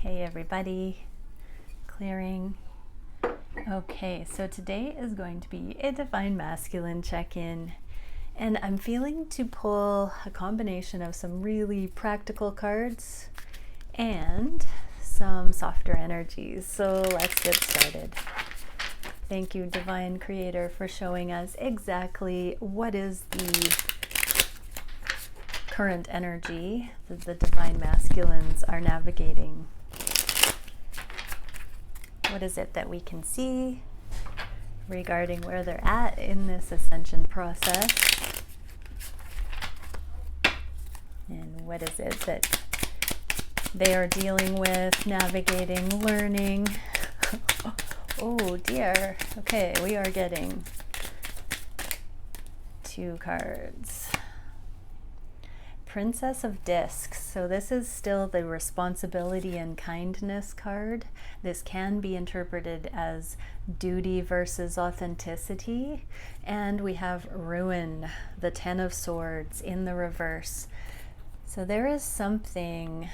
Hey everybody, clearing. Okay, so today is going to be a Divine Masculine check-in, and I'm feeling to pull a combination of some really practical cards and some softer energies. So let's get started. Thank you, Divine Creator, for showing us exactly what is the current energy that the Divine Masculines are navigating. What is it that we can see regarding where they're at in this ascension process? And what is it that they are dealing with, navigating, learning? Oh dear. Okay, we are getting 2 cards. Princess of Discs. So this is still the responsibility and kindness card. This can be interpreted as duty versus authenticity. And we have Ruin, the 10 of Swords in the reverse. So there is something,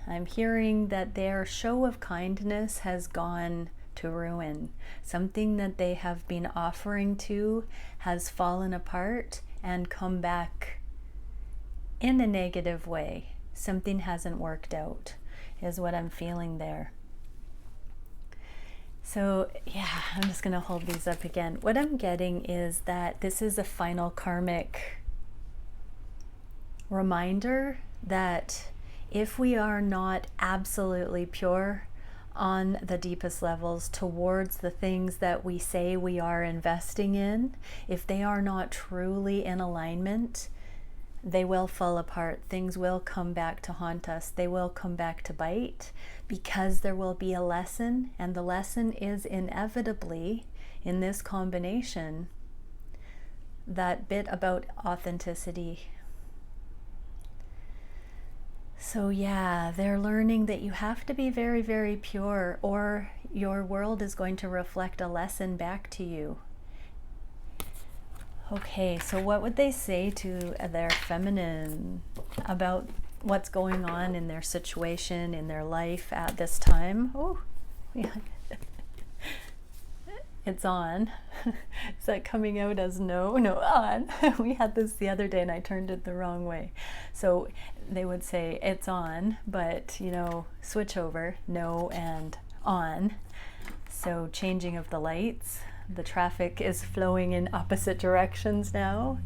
I'm hearing that their show of kindness has gone to ruin. Something that they have been offering to has fallen apart and come back in a negative way. Something hasn't worked out, is what I'm feeling there. So yeah, I'm just going to hold these up again. What I'm getting is that this is a final karmic reminder that if we are not absolutely pure on the deepest levels towards the things that we say we are investing in, if they are not truly in alignment, they will fall apart. Things will come back to haunt us. They will come back to bite, because there will be a lesson, and the lesson is inevitably in this combination that bit about authenticity. So yeah, they're learning that you have to be very, very pure, or your world is going to reflect a lesson back to you. Okay, so what would they say to their feminine about what's going on in their situation, in their life at this time? Oh, yeah. It's on. Is that coming out as no? No, on. We had this the other day and I turned it the wrong way. So they would say it's on, but you know, switch over, no and on. So changing of the lights. The traffic is flowing in opposite directions now.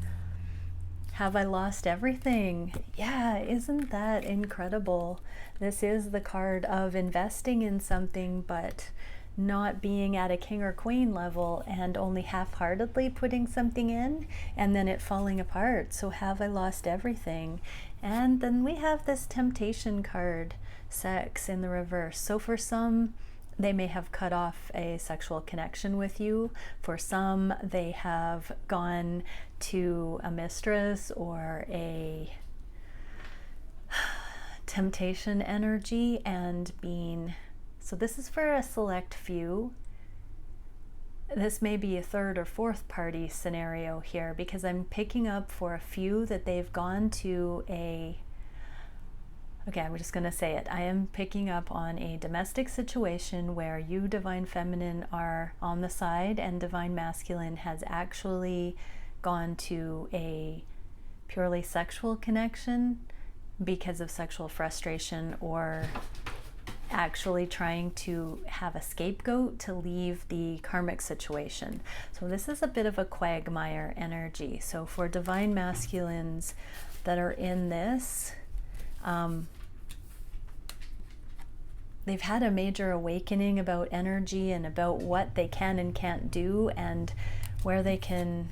Have I lost everything? Yeah, isn't that incredible? This is the card of investing in something, but not being at a king or queen level and only half-heartedly putting something in and then it falling apart. So have I lost everything? And then we have this temptation card, sex, in the reverse. So for some, they may have cut off a sexual connection with you. For some, they have gone to a mistress or a temptation energy and been... So this is for a select few. This may be a third or fourth party scenario here, because I'm picking up for a few that they've gone to a... Okay, I'm just going to say it. I am picking up on a domestic situation where you, Divine Feminine, are on the side and Divine Masculine has actually gone to a purely sexual connection because of sexual frustration, or actually trying to have a scapegoat to leave the karmic situation. So this is a bit of a quagmire energy. So for Divine Masculines that are in this, they've had a major awakening about energy and about what they can and can't do, and where they can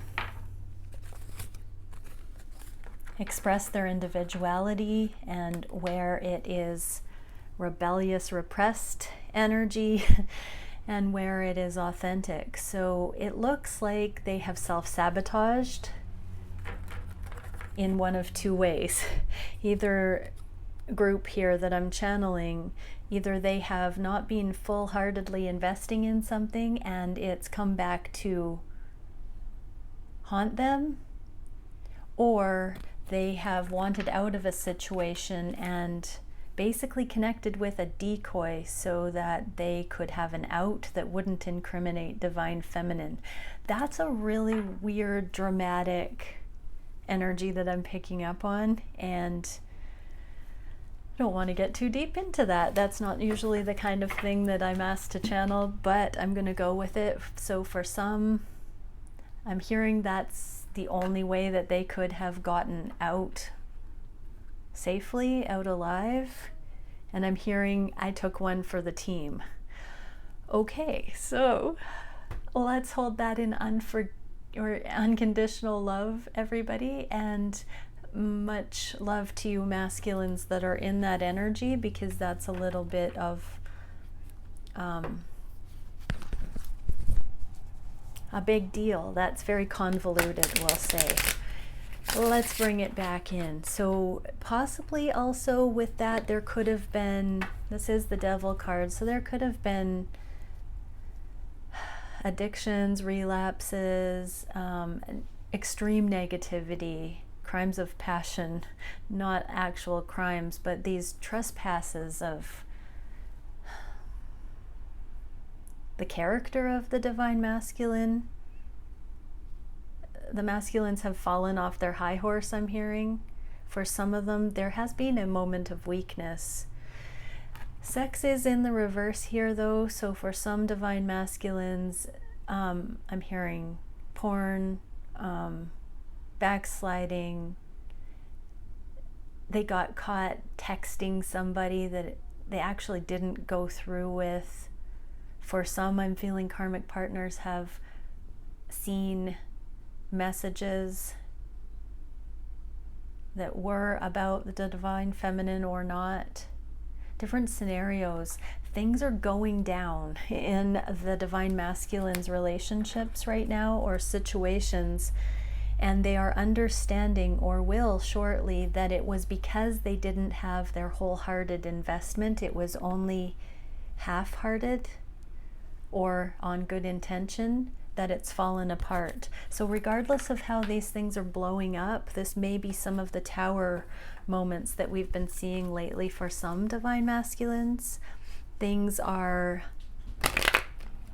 express their individuality and where it is rebellious, repressed energy and where it is authentic. So it looks like they have self-sabotaged in one of 2 ways. Either group here that I'm channeling, either they have not been full-heartedly investing in something and it's come back to haunt them, or they have wanted out of a situation and basically connected with a decoy so that they could have an out that wouldn't incriminate divine feminine. That's a really weird, dramatic energy that I'm picking up on, and I don't want to get too deep into that. That's not usually the kind of thing that I'm asked to channel, but I'm going to go with it. So for some, I'm hearing that's the only way that they could have gotten out safely, out alive. And I'm hearing I took one for the team. Okay, so let's hold that in unconditional love, everybody, and much love to you masculines that are in that energy, because that's a little bit of a big deal. That's very convoluted, we'll say. Let's bring it back in. So possibly also with that, there could have been, this is the Devil card, so there could have been addictions, relapses, extreme negativity, crimes of passion, not actual crimes, but these trespasses of the character of the divine masculine. The masculines have fallen off their high horse, I'm hearing. For some of them, there has been a moment of weakness. Sex is in the reverse here, though, so for some divine masculines, I'm hearing porn, backsliding. They got caught texting somebody that they actually didn't go through with. For some, I'm feeling karmic partners have seen messages that were about the divine feminine or not. Different scenarios. Things are going down in the divine masculine's relationships right now, or situations, and they are understanding, or will shortly, that it was because they didn't have their wholehearted investment. It was only half-hearted or on good intention, that it's fallen apart. So regardless of how these things are blowing up, this may be some of the tower moments that we've been seeing lately for some divine masculines. Things are,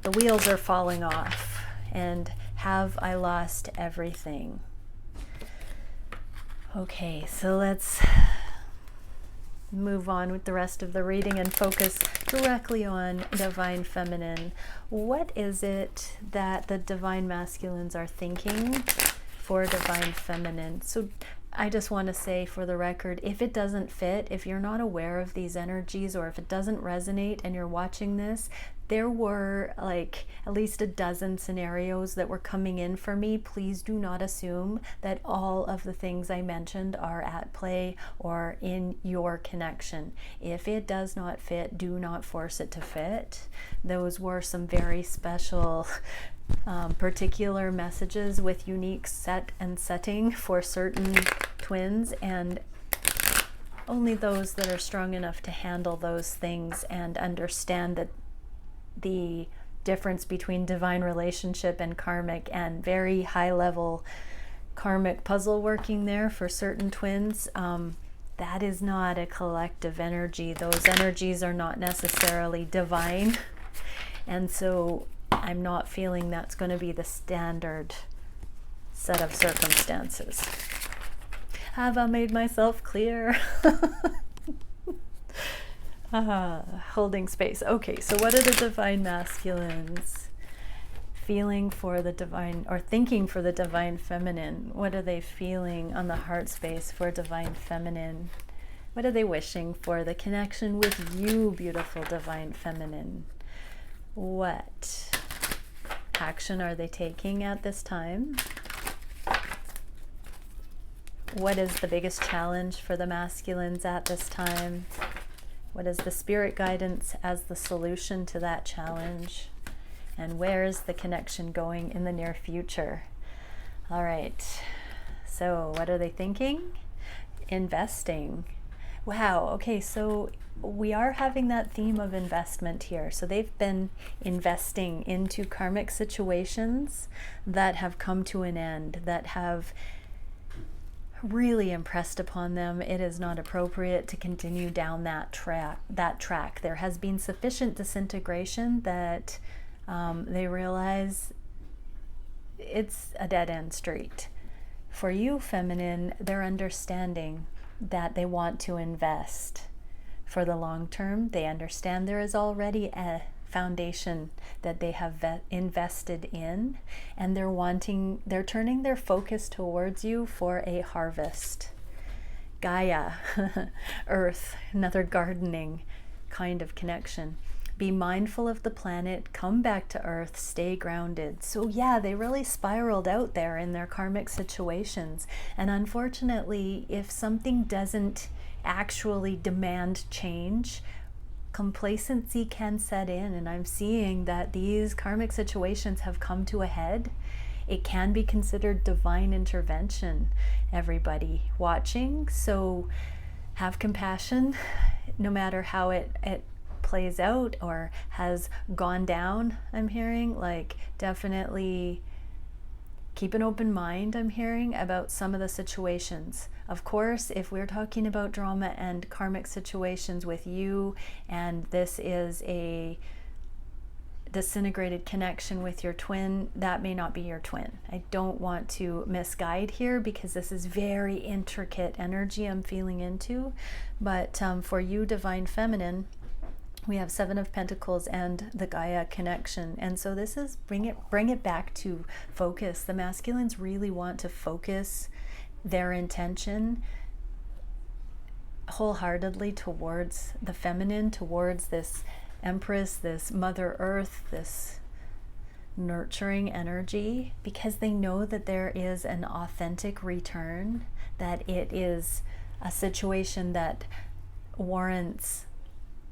the wheels are falling off, and have I lost everything? Okay, so let's move on with the rest of the reading and focus directly on divine feminine. What is it that the divine masculines are thinking for divine feminine? So I just want to say, for the record, if it doesn't fit, if you're not aware of these energies, or if it doesn't resonate and you're watching this, there were like at least a dozen scenarios that were coming in for me. Please do not assume that all of the things I mentioned are at play or in your connection. If it does not fit, do not force it to fit. Those were some very special particular messages with unique set and setting for certain twins, and only those that are strong enough to handle those things and understand that the difference between divine relationship and karmic, and very high level karmic puzzle working there for certain twins. That is not a collective energy. Those energies are not necessarily divine, and so I'm not feeling that's going to be the standard set of circumstances. Have I made myself clear? Holding space. Okay, so what are the divine masculines feeling for the divine, or thinking for the divine feminine? What are they feeling on the heart space for divine feminine? What are they wishing for? The connection with you, beautiful divine feminine. What action are they taking at this time? What is the biggest challenge for the masculines at this time? What is the spirit guidance as the solution to that challenge? And where is the connection going in the near future? All right, so what are they thinking? Investing. Wow, okay, so we are having that theme of investment here. So they've been investing into karmic situations that have come to an end, that have really impressed upon them it is not appropriate to continue down that track. There has been sufficient disintegration that they realize it's a dead-end street. For you, feminine, they're understanding that they want to invest for the long term. They understand there is already a foundation that they have invested in, and they're turning their focus towards you for a harvest. Gaia, earth, another gardening kind of connection. Be mindful of the planet, come back to earth, stay grounded. So yeah, they really spiraled out there in their karmic situations. And unfortunately, if something doesn't actually demand change, complacency can set in. And I'm seeing that these karmic situations have come to a head. It can be considered divine intervention, everybody watching. So have compassion, no matter how it plays out or has gone down. I'm hearing, like, definitely keep an open mind, I'm hearing, about some of the situations. Of course, if we're talking about drama and karmic situations with you, and this is a disintegrated connection with your twin, that may not be your twin. I don't want to misguide here, because this is very intricate energy I'm feeling into. But for you, divine feminine, we have Seven of Pentacles and the Gaia connection. And so this is bring it back to focus. The masculines really want to focus their intention wholeheartedly towards the feminine, towards this Empress, this Mother Earth, this nurturing energy, because they know that there is an authentic return, that it is a situation that warrants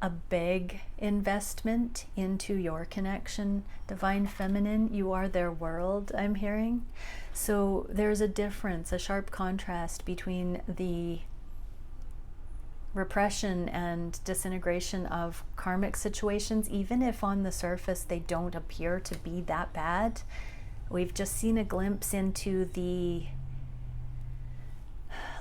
a big investment into your connection. Divine feminine, you are their world, I'm hearing. So there's a difference, a sharp contrast between the repression and disintegration of karmic situations, even if on the surface they don't appear to be that bad. We've just seen a glimpse into the,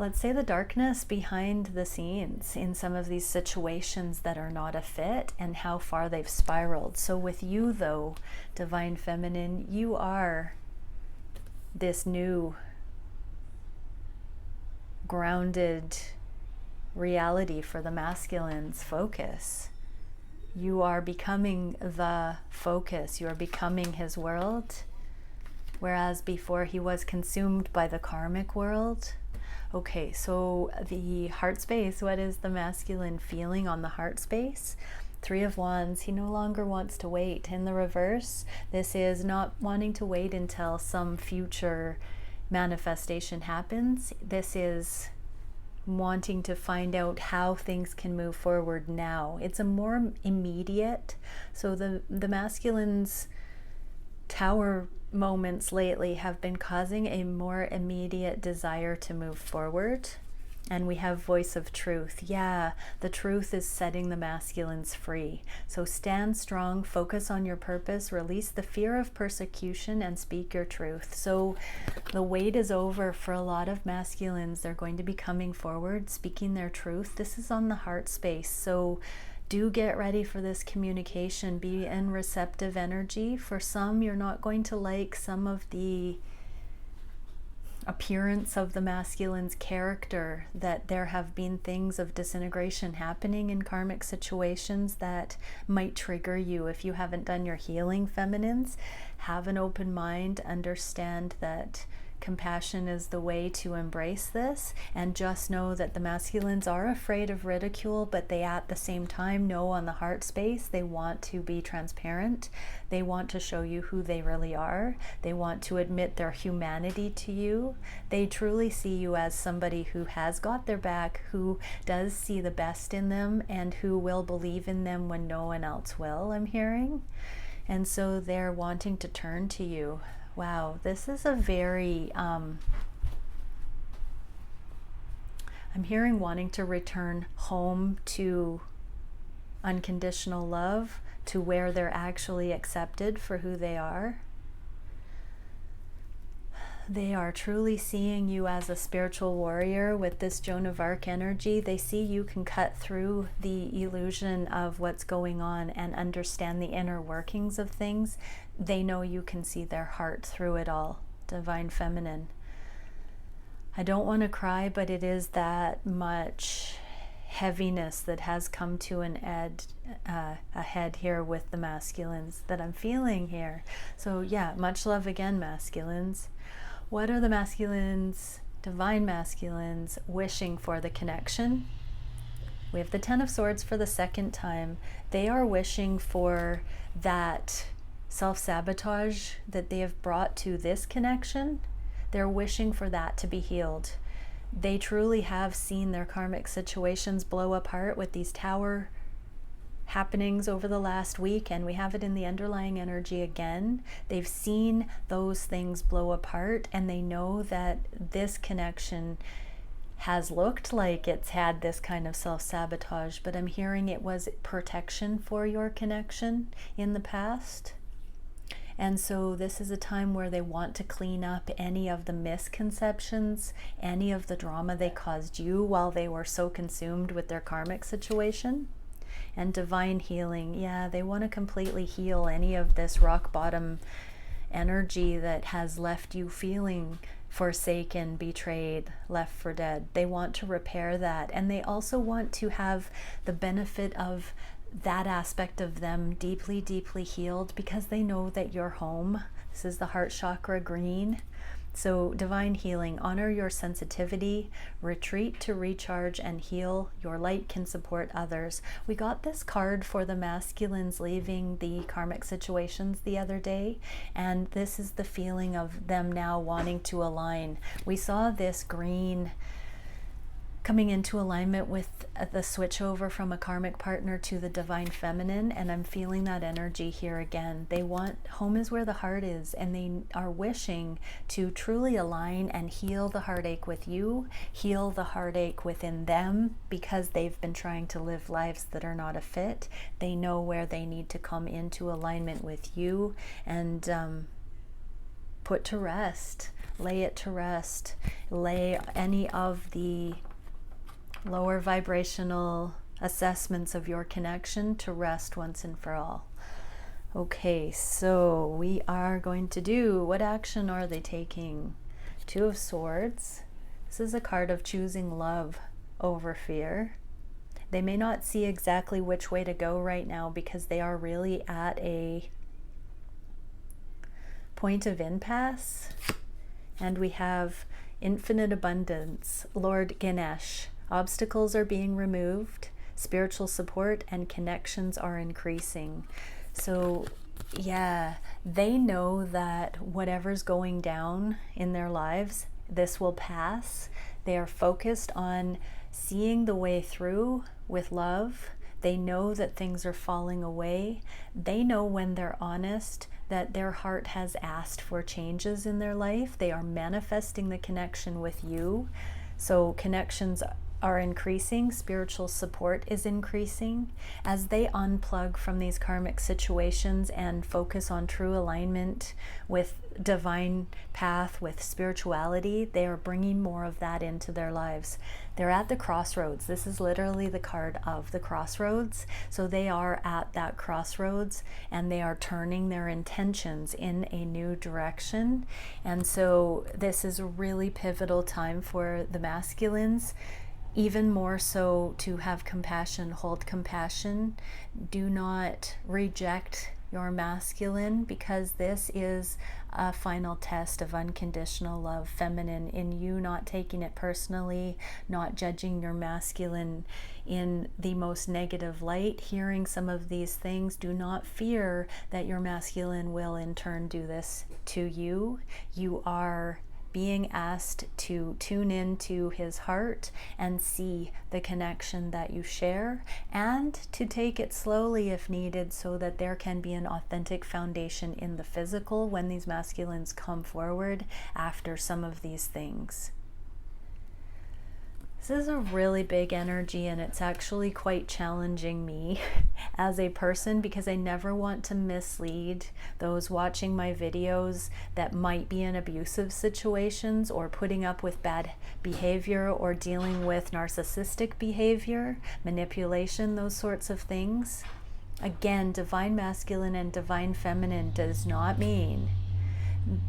let's say, the darkness behind the scenes in some of these situations that are not a fit, and how far they've spiraled. So with you though, divine feminine, you are this new grounded reality for the masculine's focus. You are becoming the focus. You are becoming his world, whereas before he was consumed by the karmic world. Okay, so the heart space, what is the masculine feeling on the heart space? Three of Wands, he no longer wants to wait. In the reverse, this is not wanting to wait until some future manifestation happens. This is wanting to find out how things can move forward now. It's a more immediate, so the masculine's tower moments lately have been causing a more immediate desire to move forward. And we have voice of truth. Yeah, the truth is setting the masculines free. So stand strong, focus on your purpose, release the fear of persecution, and speak your truth. So the wait is over for a lot of masculines. They're going to be coming forward, speaking their truth. This is on the heart space. So do get ready for this communication. Be in receptive energy. For some, you're not going to like some of the appearance of the masculine's character, that there have been things of disintegration happening in karmic situations that might trigger you. If you haven't done your healing, feminines, have an open mind, understand that compassion is the way to embrace this, and just know that the masculines are afraid of ridicule, but they at the same time know on the heart space they want to be transparent. They want to show you who they really are. They want to admit their humanity to you. They truly see you as somebody who has got their back, who does see the best in them, and who will believe in them when no one else will, I'm hearing. And so they're wanting to turn to you. Wow, this is a very, I'm hearing wanting to return home to unconditional love, to where they're actually accepted for who they are. They are truly seeing you as a spiritual warrior with this Joan of Arc energy. They see you can cut through the illusion of what's going on and understand the inner workings of things. They know you can see their heart through it all. Divine Feminine. I don't want to cry, but it is that much heaviness that has come to an head here with the masculines that I'm feeling here. So yeah, much love again, masculines. What are the masculines, divine masculines, wishing for the connection? We have the Ten of Swords for the second time. They are wishing for that self-sabotage that they have brought to this connection. They're wishing for that to be healed. They truly have seen their karmic situations blow apart with these tower happenings over the last week, and we have it in the underlying energy again. They've seen those things blow apart, and they know that this connection has looked like it's had this kind of self-sabotage, but I'm hearing it was protection for your connection in the past. And so this is a time where they want to clean up any of the misconceptions, any of the drama they caused you while they were so consumed with their karmic situation. And divine healing, yeah, they want to completely heal any of this rock bottom energy that has left you feeling forsaken, betrayed, left for dead. They want to repair that. And they also want to have the benefit of that aspect of them deeply, deeply healed, because they know that you're home. This is the heart chakra green. So divine healing, honor your sensitivity, retreat to recharge and heal. Your light can support others. We got this card for the masculines leaving the karmic situations the other day, and this is the feeling of them now wanting to align. We saw this green coming into alignment with the switch over from a karmic partner to the divine feminine, and I'm feeling that energy here again. They want, home is where the heart is, and they are wishing to truly align and heal the heartache with you, heal the heartache within them, because they've been trying to live lives that are not a fit. They know where they need to come into alignment with you and put to rest, lay it to rest, lay any of the lower vibrational assessments of your connection to rest once and for all. Okay, so we are going to do, what action are they taking? Two of Swords. This is a card of choosing love over fear. They may not see exactly which way to go right now because they are really at a point of impasse. And we have infinite abundance, Lord Ganesh. Obstacles are being removed, spiritual support and connections are increasing. So yeah, they know that whatever's going down in their lives, this will pass. They are focused on seeing the way through with love. They know that things are falling away. They know when they're honest that their heart has asked for changes in their life. They are manifesting the connection with you. So connections are increasing, spiritual support is increasing. As they unplug from these karmic situations and focus on true alignment with divine path, with spirituality, they are bringing more of that into their lives. They're at the crossroads. This is literally the card of the crossroads. So they are at that crossroads and they are turning their intentions in a new direction. And so this is a really pivotal time for the masculines. Even more so to have compassion, hold compassion. Do not reject your masculine, because this is a final test of unconditional love, feminine, in you not taking it personally, not judging your masculine in the most negative light. Hearing some of these things, do not fear that your masculine will in turn do this to you. You are being asked to tune into his heart and see the connection that you share, and to take it slowly if needed, so that there can be an authentic foundation in the physical when these masculines come forward after some of these things. This is a really big energy, and it's actually quite challenging me as a person, because I never want to mislead those watching my videos that might be in abusive situations or putting up with bad behavior or dealing with narcissistic behavior, manipulation, those sorts of things. Again, divine masculine and divine feminine does not mean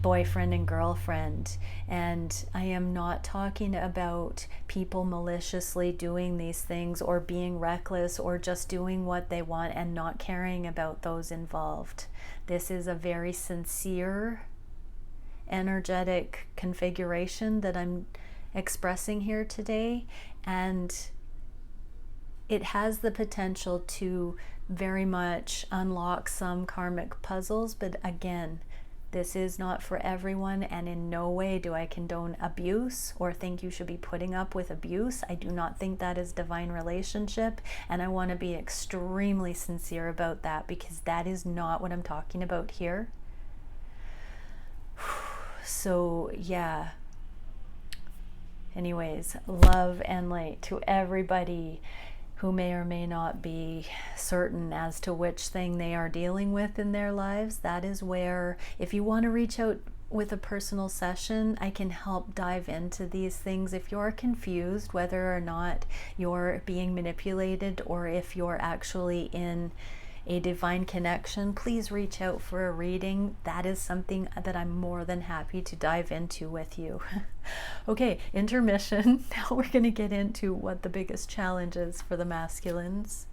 boyfriend and girlfriend. And I am not talking about people maliciously doing these things or being reckless or just doing what they want and not caring about those involved. This is a very sincere, energetic configuration that I'm expressing here today, and it has the potential to very much unlock some karmic puzzles. But again, this is not for everyone, and in no way do I condone abuse or think you should be putting up with abuse. I do not think that is divine relationship, and I want to be extremely sincere about that, because that is not what I'm talking about here. So yeah, anyways, love and light to everybody who may or may not be certain as to which thing they are dealing with in their lives. That is where, if you want to reach out with a personal session, I can help dive into these things. If you're confused whether or not you're being manipulated or if you're actually in a divine connection, please reach out for a reading. That is something that I'm more than happy to dive into with you. Okay, intermission. Now we're going to get into what the biggest challenge is for the masculines.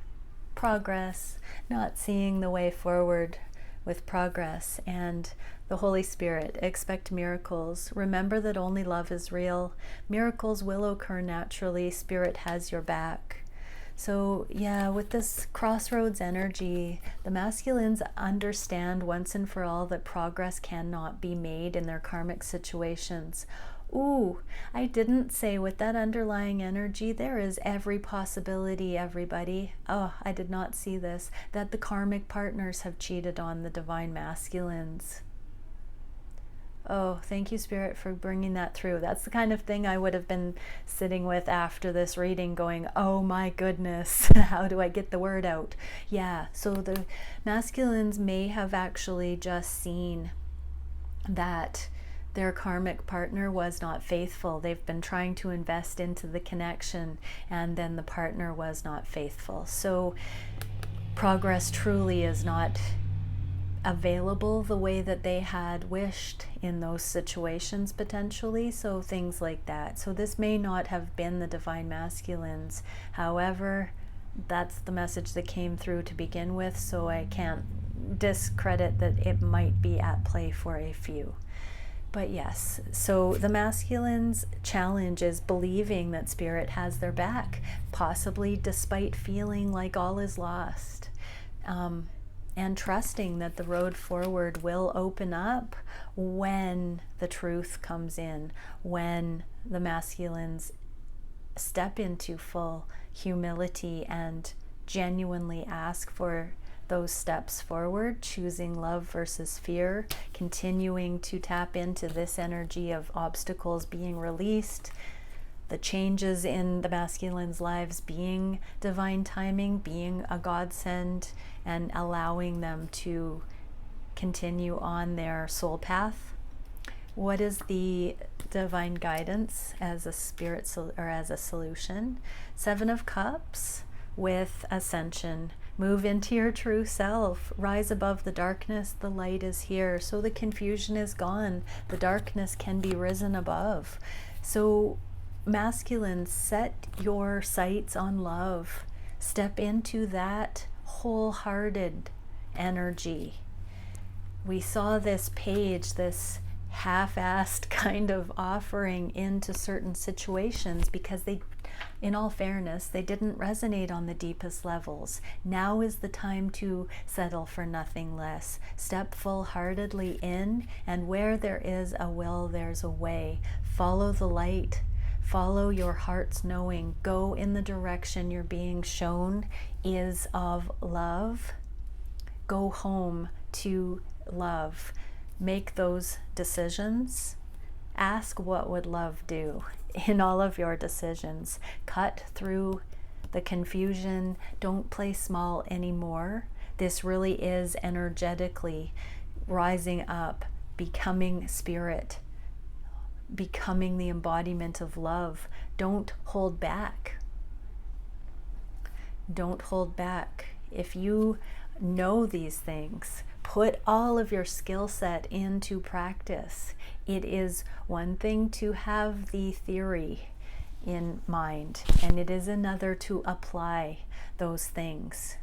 Progress, not seeing the way forward with progress, and the Holy Spirit. Expect miracles. Remember that only love is real. Miracles will occur naturally. Spirit has your back. So yeah, with this crossroads energy, the masculines understand once and for all that progress cannot be made in their karmic situations. Ooh, I didn't say with that underlying energy, there is every possibility, everybody. Oh, I did not see this, that the karmic partners have cheated on the divine masculines. Oh, thank you, Spirit, for bringing that through. That's the kind of thing I would have been sitting with after this reading going, oh my goodness, how do I get the word out? Yeah, so the masculines may have actually just seen that their karmic partner was not faithful. They've been trying to invest into the connection, and then the partner was not faithful. So progress truly is not available the way that they had wished in those situations potentially. So things like that. So this may not have been the divine masculines. However, that's the message that came through to begin with, so I can't discredit that it might be at play for a few. But yes, so the masculine's challenge is believing that Spirit has their back, possibly despite feeling like all is lost. And trusting that the road forward will open up when the truth comes in, when the masculines step into full humility and genuinely ask for those steps forward, choosing love versus fear, continuing to tap into this energy of obstacles being released, the changes in the masculine's lives being divine timing, being a godsend, and allowing them to continue on their soul path. What is the divine guidance as a spirit or as a solution? 7 of Cups with Ascension. Move into your true self. Rise above the darkness. The light is here. So the confusion is gone. The darkness can be risen above. So masculine, set your sights on love. Step into that wholehearted energy. We saw this page, this half-assed kind of offering into certain situations because they, in all fairness, they didn't resonate on the deepest levels. Now is the time to settle for nothing less. Step full-heartedly in, and where there is a will, there's a way. Follow the light. Follow your heart's knowing. Go in the direction you're being shown is of love. Go home to love. Make those decisions. Ask, what would love do? in all of your decisions. Cut through the confusion. Don't play small anymore. This really is energetically rising up, becoming spirit, becoming the embodiment of love. Don't hold back. Don't hold back. If you know these things, put all of your skill set into practice. It is one thing to have the theory in mind, and it is another to apply those things.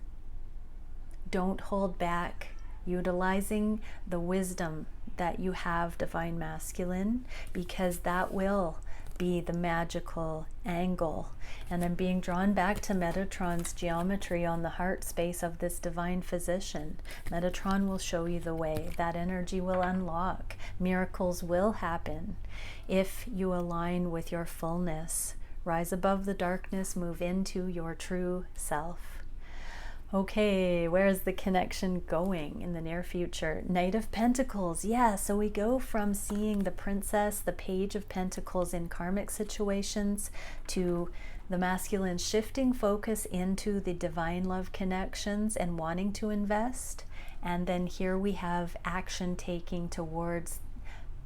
Don't hold back, utilizing the wisdom that you have, Divine Masculine, because that will be the magical angle. And I'm being drawn back to Metatron's geometry on the heart space of this divine physician. Metatron will show you the way. That energy will unlock. Miracles will happen if you align with your fullness. Rise above the darkness, move into your true self. Okay, where is the connection going in the near future? Knight of Pentacles. Yeah, so we go from seeing the princess, the Page of Pentacles in karmic situations, to the masculine shifting focus into the divine love connections and wanting to invest. And then here we have action taking towards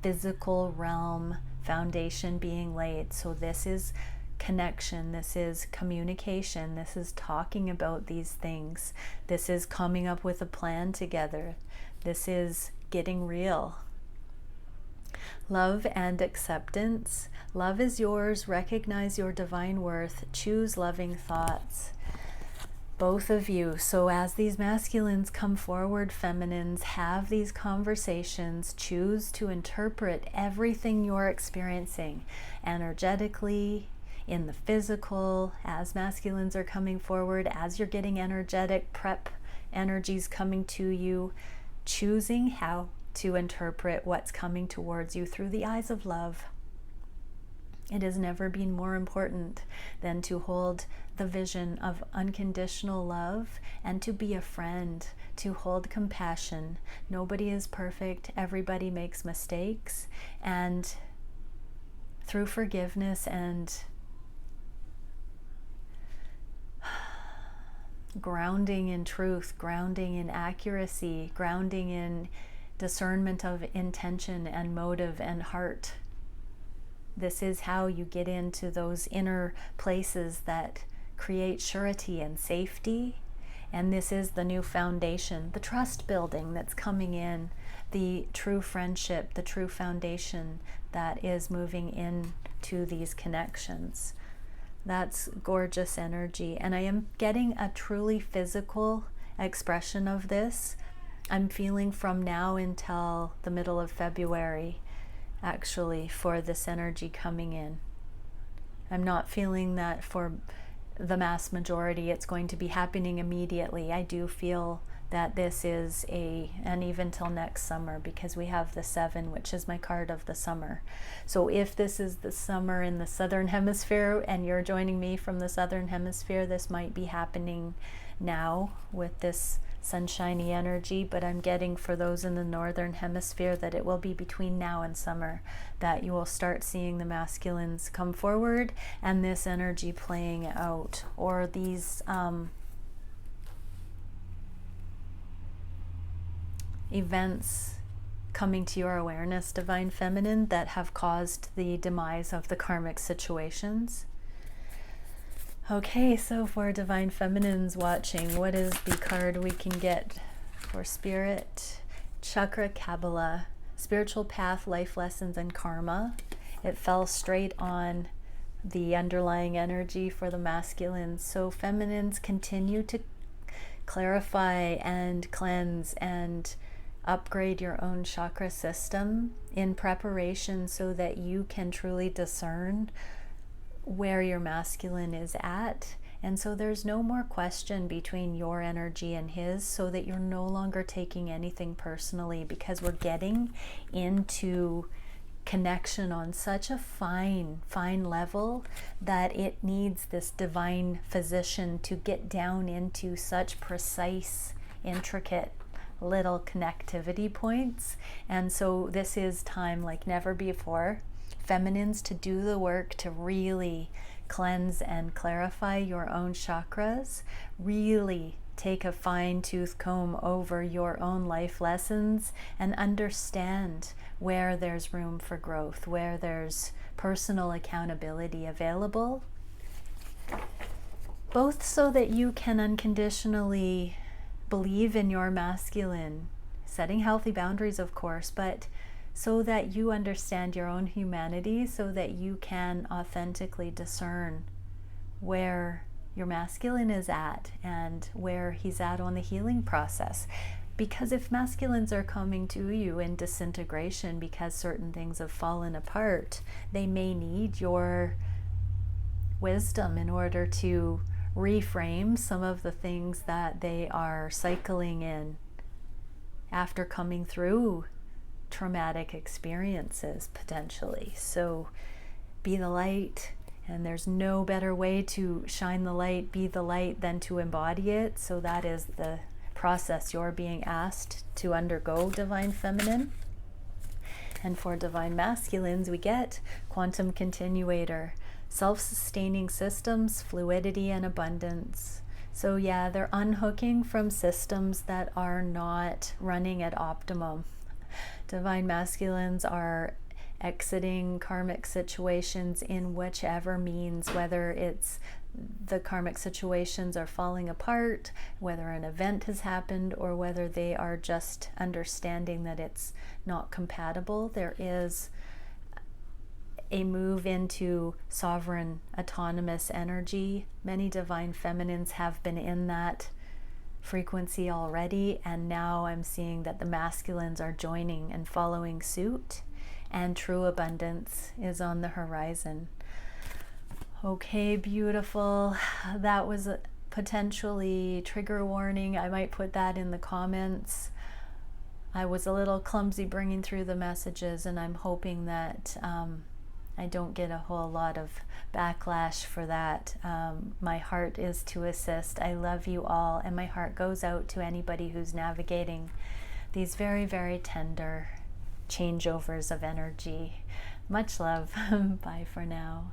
physical realm foundation being laid. So this is connection, this is communication, this is talking about these things, this is coming up with a plan together, this is getting real. Love and acceptance. Love is yours. Recognize your divine worth. Choose loving thoughts. Both of you. So as these masculines come forward, feminines, have these conversations. Choose to interpret everything you're experiencing energetically, in the physical, as masculines are coming forward, as you're getting energetic, prep energies coming to you, choosing how to interpret what's coming towards you through the eyes of love. It has never been more important than to hold the vision of unconditional love and to be a friend, to hold compassion. Nobody is perfect, everybody makes mistakes, and through forgiveness and grounding in truth, grounding in accuracy, grounding in discernment of intention and motive and heart. This is how you get into those inner places that create surety and safety. And this is the new foundation, the trust building that's coming in, the true friendship, the true foundation that is moving into these connections. That's gorgeous energy. And I am getting a truly physical expression of this. I'm feeling from now until the middle of February, actually, for this energy coming in. I'm not feeling that for the mass majority it's going to be happening immediately. I do feel that this is and even till next summer, because we have the 7, which is my card of the summer. So if this is the summer in the southern hemisphere and you're joining me from the southern hemisphere, this might be happening now with this sunshiny energy, but I'm getting for those in the northern hemisphere that it will be between now and summer that you will start seeing the masculines come forward and this energy playing out, or these events coming to your awareness, Divine Feminine, that have caused the demise of the karmic situations. Okay, so for Divine Feminines watching, what is the card we can get for Spirit? Chakra Kabbalah, Spiritual Path, Life Lessons, and Karma. It fell straight on the underlying energy for the masculines. So feminines, continue to clarify and cleanse and upgrade your own chakra system in preparation so that you can truly discern where your masculine is at. And so there's no more question between your energy and his, so that you're no longer taking anything personally, because we're getting into connection on such a fine level that it needs this divine physician to get down into such precise, intricate little connectivity points. And so this is time like never before feminines to do the work to really cleanse and clarify your own chakras, really take a fine-tooth comb over your own life lessons and understand where there's room for growth, where there's personal accountability available, both so that you can unconditionally believe in your masculine, setting healthy boundaries, of course, but so that you understand your own humanity, so that you can authentically discern where your masculine is at and where he's at on the healing process. Because if masculines are coming to you in disintegration because certain things have fallen apart, they may need your wisdom in order to reframe some of the things that they are cycling in after coming through traumatic experiences, potentially. So be the light, and there's no better way to shine the light, be the light, than to embody it. So that is the process you're being asked to undergo, Divine Feminine. And for Divine Masculines, we get Quantum Continuator, self-sustaining systems, fluidity, and abundance. So yeah, they're unhooking from systems that are not running at optimum. Divine Masculines are exiting karmic situations in whichever means, whether it's the karmic situations are falling apart, whether an event has happened, or whether they are just understanding that it's not compatible. There is a move into sovereign, autonomous energy. Many Divine Feminines have been in that frequency already, and now I'm seeing that the masculines are joining and following suit, and true abundance is on the horizon. Okay, beautiful. That was a potentially trigger warning. I might put that in the comments. I was a little clumsy bringing through the messages, and I'm hoping that I don't get a whole lot of backlash for that. My heart is to assist. I love you all, and my heart goes out to anybody who's navigating these very, very tender changeovers of energy. Much love. Bye for now.